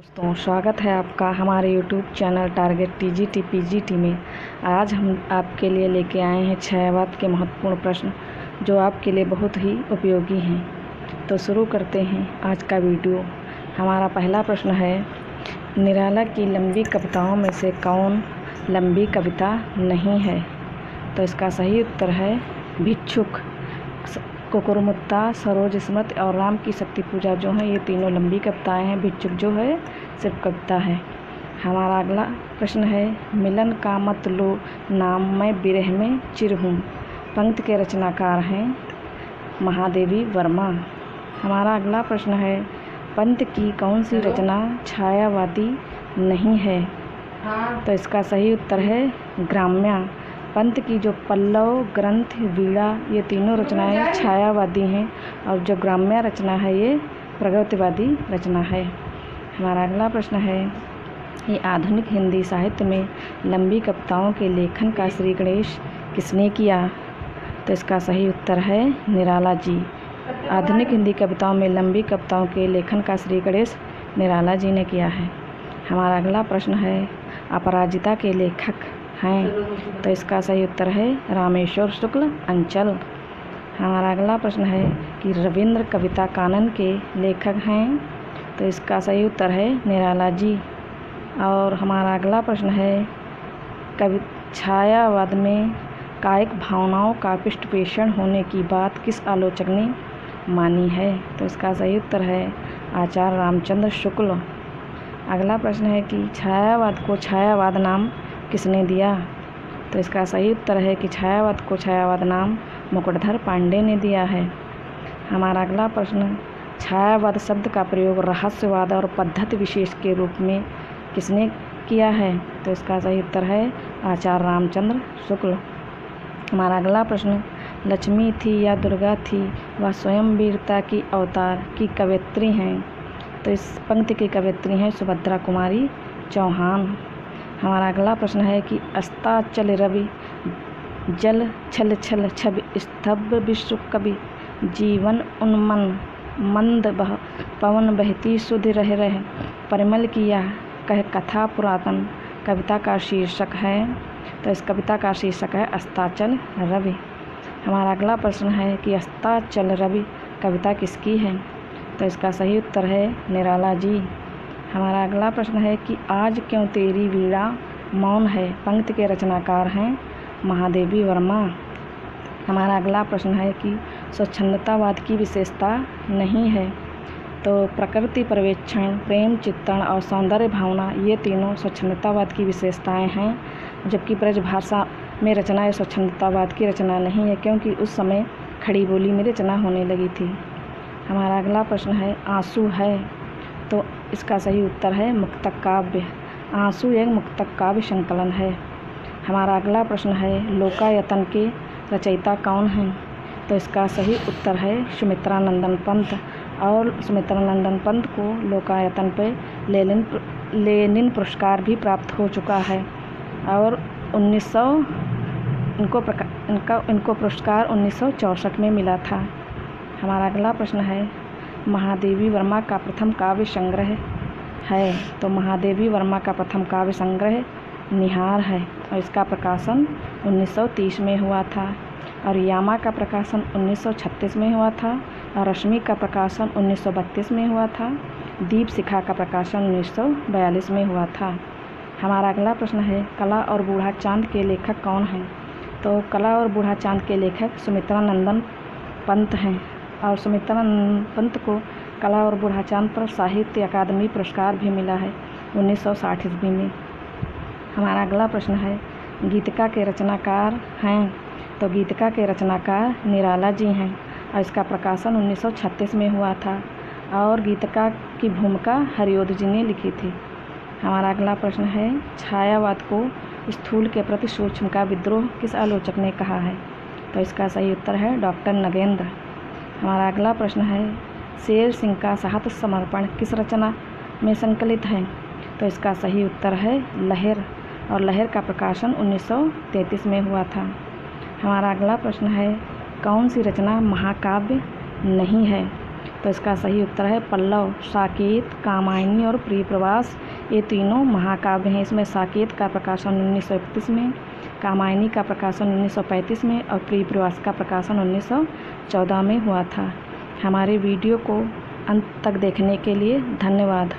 दोस्तों, स्वागत है आपका हमारे YouTube channel target TGT PGT में। आज हम आपके लिए लेके आए हैं छायावाद के महत्वपूर्ण प्रश्न जो आपके लिए बहुत ही उपयोगी हैं। तो शुरू करते हैं आज का वीडियो। हमारा पहला प्रश्न है, निराला की लंबी कविताओं में से कौन लंबी कविता नहीं है? तो इसका सही उत्तर है भिक्षुक। कुकुरमुत्ता, सरोज स्मृति और राम की शक्ति पूजा जो है, ये तीनों लंबी कविताएं हैं। भिक्षुक जो है सिर्फ कविता है। हमारा अगला प्रश्न है, मिलन का मत लो नाम मैं विरह में चिर हूँ। पंक्ति के रचनाकार हैं महादेवी वर्मा। हमारा अगला प्रश्न है, पंत की कौन सी रचना छायावादी नहीं है? तो इसका सही उत्तर है ग्राम्या। पंत की जो पल्लव, ग्रंथ, वीणा, ये तीनों रचनाएं छायावादी हैं और जो ग्राम्य रचना है ये प्रगतिवादी रचना है। हमारा अगला प्रश्न है, ये आधुनिक हिंदी साहित्य में लंबी कविताओं के लेखन का श्री गणेश किसने किया? तो इसका सही उत्तर है निराला जी। आधुनिक हिंदी कविताओं में लंबी कविताओं के लेखन का श्री गणेश निराला जी ने किया है। हमारा अगला प्रश्न है, अपराजिता के लेखक हैं? तो इसका सही उत्तर है रामेश्वर शुक्ल अंचल। हमारा अगला प्रश्न है कि रविंद्र कविता कानन के लेखक हैं? तो इसका सही उत्तर है निराला जी। और हमारा अगला प्रश्न है, छायावाद में कायिक भावनाओं का पृष्ठपोषण होने की बात किस आलोचक ने मानी है? तो इसका सही उत्तर है आचार्य रामचंद्र शुक्ल। अगला प्रश्न है कि छायावाद को छायावाद नाम किसने दिया? तो इसका सही उत्तर है कि छायावाद को छायावाद नाम मुकुटधर पांडे ने दिया है। हमारा अगला प्रश्न, छायावाद शब्द का प्रयोग रहस्यवाद और पद्धति विशेष के रूप में किसने किया है? तो इसका सही उत्तर है आचार्य रामचंद्र शुक्ल। हमारा अगला प्रश्न, लक्ष्मी थी या दुर्गा थी वह स्वयं वीरता की अवतार की कवयित्री हैं? तो इस पंक्ति की कवयित्री हैं सुभद्रा कुमारी चौहान। हमारा अगला प्रश्न है कि अस्ताचल रवि जल छल छल छवि स्तब्ध विश्व कवि जीवन उन्मन मंद बह पवन बहती सुध रह रह परिमल किया कह कथा पुरातन कविता का शीर्षक है? तो इस कविता का शीर्षक है अस्ताचल रवि। हमारा अगला प्रश्न है कि अस्ताचल रवि कविता किसकी है? तो इसका सही उत्तर है निराला जी। हमारा अगला प्रश्न है कि आज क्यों तेरी वीणा मौन है? पंक्ति के रचनाकार हैं महादेवी वर्मा। हमारा अगला प्रश्न है कि स्वच्छंदतावाद की विशेषता नहीं है? तो प्रकृति पर्यवेक्षण, प्रेम चित्रण और सौंदर्य भावना, ये तीनों स्वच्छंदतावाद की विशेषताएं हैं। जबकि ब्रजभाषा में रचना स्वच्छंदतावाद की रचना नहीं है, क्योंकि उस समय खड़ी बोली में रचना होने लगी थी। हमारा अगला प्रश्न है, आंसू है? तो इसका सही उत्तर है मुक्तक काव्य। आंसू एक मुक्तक काव्य संकलन है। हमारा अगला प्रश्न है, लोकायतन के रचयिता कौन हैं? तो इसका सही उत्तर है सुमित्रानंदन पंत। और सुमित्रानंदन पंत को लोकायतन पर लेनिन पुरस्कार भी प्राप्त हो चुका है और 1900 इनको पुरस्कार 1964 में मिला था। हमारा अगला प्रश्न है, महादेवी वर्मा का प्रथम काव्य संग्रह है? तो महादेवी वर्मा का प्रथम काव्य संग्रह निहार है और इसका प्रकाशन 1930 में हुआ था। और यामा का प्रकाशन 1936 में हुआ था और रश्मि का प्रकाशन 1932 में हुआ था। दीप शिखा का प्रकाशन 1942 में हुआ था। हमारा अगला प्रश्न है, कला और बूढ़ा चांद के लेखक कौन हैं? तो कला और बूढ़ा चांद के लेखक सुमित्रानंदन पंत हैं और सुमित्रानंदन पंत को कला और बूढ़ा चांद पर साहित्य अकादमी पुरस्कार भी मिला है 1960 ईस्वी में। हमारा अगला प्रश्न है, गीतिका के रचनाकार हैं? तो गीतिका के रचनाकार निराला जी हैं और इसका प्रकाशन 1936 में हुआ था और गीतिका की भूमिका हरिओद जी ने लिखी थी। हमारा अगला प्रश्न है, छायावाद को स्थूल के प्रति सूक्ष्म का विद्रोह किस आलोचक ने कहा है? तो इसका सही उत्तर है डॉक्टर नगेंद्र। हमारा अगला प्रश्न है, शेर सिंह का साहत समर्पण किस रचना में संकलित है? तो इसका सही उत्तर है लहर और लहर का प्रकाशन 1933 में हुआ था। हमारा अगला प्रश्न है, कौन सी रचना महाकाव्य नहीं है? तो इसका सही उत्तर है पल्लव। साकेत, कामायनी और प्रियप्रवास ये तीनों महाकाव्य हैं। इसमें साकेत का प्रकाशन 1931 में, कामायनी का प्रकाशन 1935 में और प्रियप्रवास का प्रकाशन 1914 में हुआ था। हमारे वीडियो को अंत तक देखने के लिए धन्यवाद।